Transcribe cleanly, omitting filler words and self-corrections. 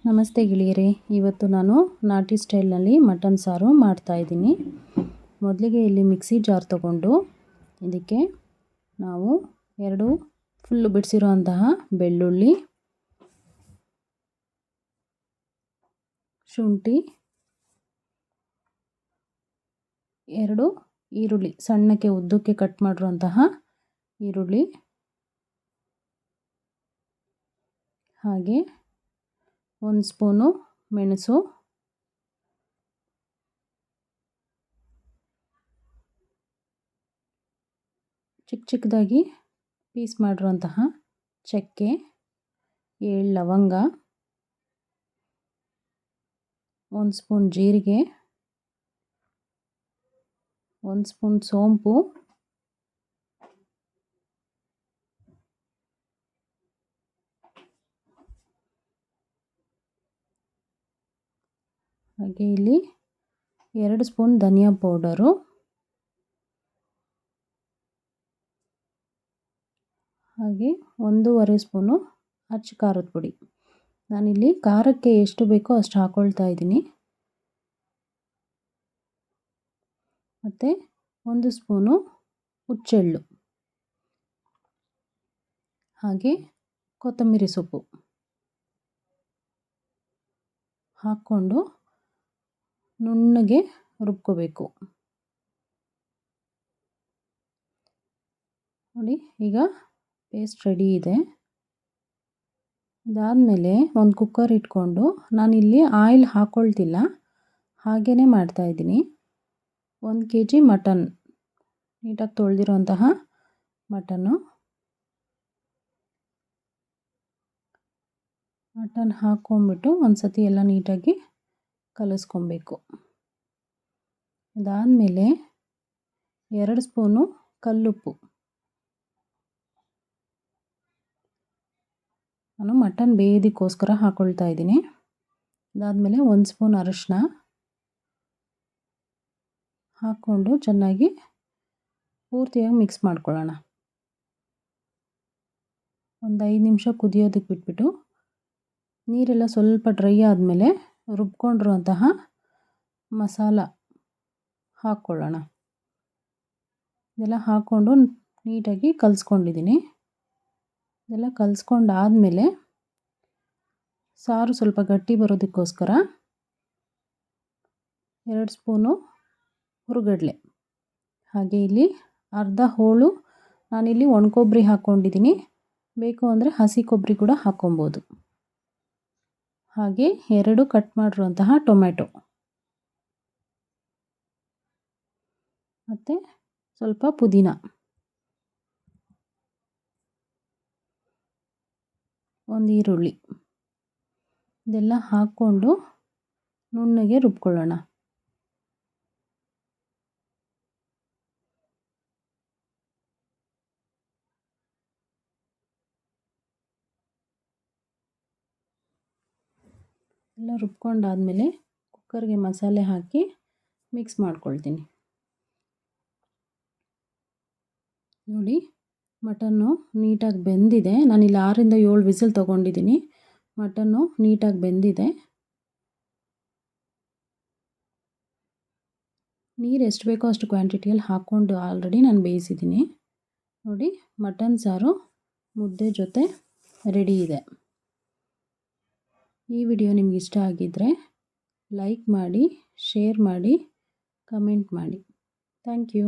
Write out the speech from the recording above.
ನಮಸ್ತೆ ಗೆಳೆಯರೇ, ಇವತ್ತು ನಾನು ನಾಟಿ ಸ್ಟೈಲ್ನಲ್ಲಿ ಮಟನ್ ಸಾರು ಮಾಡ್ತಾಯಿದ್ದೀನಿ. ಮೊದಲಿಗೆ ಇಲ್ಲಿ ಮಿಕ್ಸಿ ಜಾರ್ ತಗೊಂಡು ಇದಕ್ಕೆ ನಾವು 2 ಫುಲ್ಲು ಬಿಡಿಸಿರುವಂತಹ ಬೆಳ್ಳುಳ್ಳಿ, ಶುಂಠಿ, 2 ಈರುಳ್ಳಿ ಸಣ್ಣಕ್ಕೆ ಉದ್ದಕ್ಕೆ ಕಟ್ ಮಾಡಿರುವಂತಹ ಈರುಳ್ಳಿ, ಹಾಗೆ 1 ಸ್ಪೂನು ಮೆಣಸು, ಚಿಕ್ಕದಾಗಿ ಪೀಸ್ ಮಾಡಿರುವಂತಹ ಚಕ್ಕೆ, 7 ಲವಂಗ, 1 ಸ್ಪೂನ್ ಜೀರಿಗೆ, 1 ಸ್ಪೂನ್ ಸೋಂಪು, ಹಾಗೆ ಇಲ್ಲಿ 2 ಸ್ಪೂನ್ ಧನಿಯಾ ಪೌಡರು, ಹಾಗೆ 1.5 ಸ್ಪೂನು ಅಚ್ಚ ಖಾರದ ಪುಡಿ. ನಾನಿಲ್ಲಿ ಖಾರಕ್ಕೆ ಎಷ್ಟು ಬೇಕೋ ಅಷ್ಟು ಹಾಕ್ಕೊಳ್ತಾ ಇದ್ದೀನಿ. ಮತ್ತು 1 ಸ್ಪೂನು ಹುಚ್ಚೆಳ್ಳು, ಹಾಗೆ ಕೊತ್ತಂಬರಿ ಸೊಪ್ಪು ಹಾಕ್ಕೊಂಡು ನುಣ್ಣಗೆ ರುಬ್ಕೋಬೇಕು. ನೋಡಿ, ಈಗ ಪೇಸ್ಟ್ ರೆಡಿ ಇದೆ. ಇದಾದಮೇಲೆ ಒಂದು ಕುಕ್ಕರ್ ಇಟ್ಕೊಂಡು ನಾನಿಲ್ಲಿ ಆಯಿಲ್ ಹಾಕ್ಕೊಳ್ತಿಲ್ಲ, ಹಾಗೇ ಮಾಡ್ತಾಯಿದ್ದೀನಿ. 1 kg ಮಟನ್, ನೀಟಾಗಿ ತೊಳೆದಿರೋಂತಹ ಮಟನ್ ಹಾಕ್ಕೊಂಬಿಟ್ಟು ಒಂದು ಸತಿ ಎಲ್ಲ ನೀಟಾಗಿ ಕಲಿಸ್ಕೊಬೇಕು. ಅದಾದಮೇಲೆ 2 ಸ್ಪೂನು ಕಲ್ಲುಪ್ಪು, ನಾನು ಮಟನ್ ಬೇಯೋದಕ್ಕೋಸ್ಕರ ಹಾಕ್ಕೊಳ್ತಾ ಇದ್ದೀನಿ. ಅದಾದಮೇಲೆ 1 ಸ್ಪೂನ್ ಅರಿಶಿನ ಹಾಕ್ಕೊಂಡು ಚೆನ್ನಾಗಿ ಪೂರ್ತಿಯಾಗಿ ಮಿಕ್ಸ್ ಮಾಡ್ಕೊಳ್ಳೋಣ. ಒಂದು 5 ನಿಮಿಷ ಕುದಿಯೋದಕ್ಕೆ ಬಿಟ್ಬಿಟ್ಟು ನೀರೆಲ್ಲ ಸ್ವಲ್ಪ ಡ್ರೈ ಆದಮೇಲೆ ರುಬ್ಕೊಂಡಿರುವಂತಹ ಮಸಾಲ ಹಾಕ್ಕೊಳ್ಳೋಣ. ಇದೆಲ್ಲ ಹಾಕ್ಕೊಂಡು ನೀಟಾಗಿ ಕಲಿಸ್ಕೊಂಡಿದ್ದೀನಿ. ಇದೆಲ್ಲ ಕಲಿಸ್ಕೊಂಡಾದಮೇಲೆ ಸಾರು ಸ್ವಲ್ಪ ಗಟ್ಟಿ ಬರೋದಕ್ಕೋಸ್ಕರ 2 ಸ್ಪೂನು ಹುರಿಗಡಲೆ, ಹಾಗೆ ಇಲ್ಲಿ ಅರ್ಧ ಹೋಳು ನಾನಿಲ್ಲಿ ಒಣ ಕೊಬ್ಬರಿ ಹಾಕ್ಕೊಂಡಿದ್ದೀನಿ. ಬೇಕು ಅಂದರೆ ಹಸಿ ಕೊಬ್ಬರಿ ಕೂಡ ಹಾಕ್ಕೊಬೋದು. ಹಾಗೆ 2 ಕಟ್ ಮಾಡಿರುವಂತಹ ಟೊಮೆಟೊ, ಮತ್ತು ಸ್ವಲ್ಪ ಪುದೀನ, 1 ಈರುಳ್ಳಿ, ಇದೆಲ್ಲ ಹಾಕ್ಕೊಂಡು ನುಣ್ಣಗೆ ರುಬ್ಕೊಳ್ಳೋಣ. ಎಲ್ಲ ರುಬ್ಕೊಂಡಾದಮೇಲೆ ಕುಕ್ಕರ್ಗೆ ಮಸಾಲೆ ಹಾಕಿ ಮಿಕ್ಸ್ ಮಾಡ್ಕೊಳ್ತೀನಿ. ನೋಡಿ, ಮಟನ್ನು ನೀಟಾಗಿ ಬೆಂದಿದೆ. ನಾನಿಲ್ಲಿ 6 ರಿಂದ 7 ವಿಸಿಲ್ ತೊಗೊಂಡಿದ್ದೀನಿ. ಮಟನ್ನು ನೀಟಾಗಿ ಬೆಂದಿದೆ. ನೀರು ಎಷ್ಟು ಬೇಕೋ ಅಷ್ಟು ಕ್ವಾಂಟಿಟಿಯಲ್ಲಿ ಹಾಕ್ಕೊಂಡು ಆಲ್ರೆಡಿ ನಾನು ಬೇಯಿಸಿದ್ದೀನಿ. ನೋಡಿ, ಮಟನ್ ಸಾರು ಮುದ್ದೆ ಜೊತೆ ರೆಡಿ ಇದೆ. ಈ ವಿಡಿಯೋ ನಿಮ್ಗೆ ಇಷ್ಟ ಆಗಿದ್ದರೆ ಲೈಕ್ ಮಾಡಿ, ಶೇರ್ ಮಾಡಿ, ಕಮೆಂಟ್ ಮಾಡಿ. Thank you.